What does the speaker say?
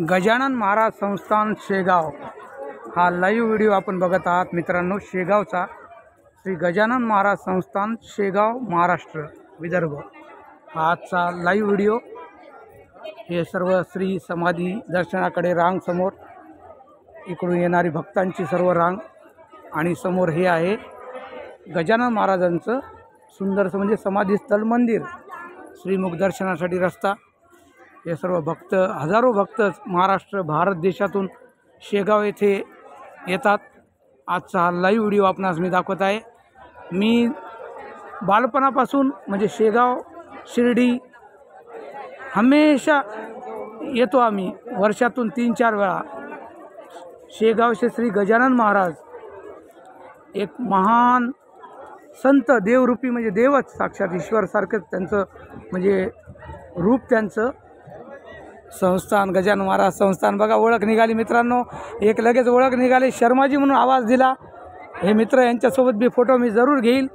गजानन महाराज संस्थान शेगाव हा live video आपण बघत आहात मित्रांनो। शेगावचा श्री गजानन महाराज संस्थान शेगाव महाराष्ट्र विदर्भ हा आजचा लाईव्ह व्हिडिओ। हे सर्व श्री समाधी दर्शनाकडे रांग समोर, इकडून येणारी भक्तांची सर्व रांग, आणि समोर हे आहे गजानन महाराजांचं सुंदरसं म्हणजे समाधीस्थळ मंदिर, श्रीमुख दर्शनासाठी रस्ता। हे सर्व भक्त, हजारो भक्त महाराष्ट्र भारत देशातून शेगाव येथे येतात। आजचा हा लाईव्ह व्हिडिओ आपणास मी दाखवत आहे। मी बालपणापासून म्हणजे शेगाव शिर्डी हमेशा येतो आम्ही, वर्षातून 3-4 वेळा। शेगावचे श्री गजानन महाराज एक महान संत, देवरूपी म्हणजे देवच, साक्षात ईश्वरसारखंच त्यांचं म्हणजे रूप, त्यांचं संस्थान गजानन महाराज संस्थान। बघा ओळख निघाली मित्रांनो, एक लगेच ओळख निघाली, शर्माजी म्हणून आवाज दिला। हे मित्र, यांच्यासोबत बी फोटो मी जरूर घेईल।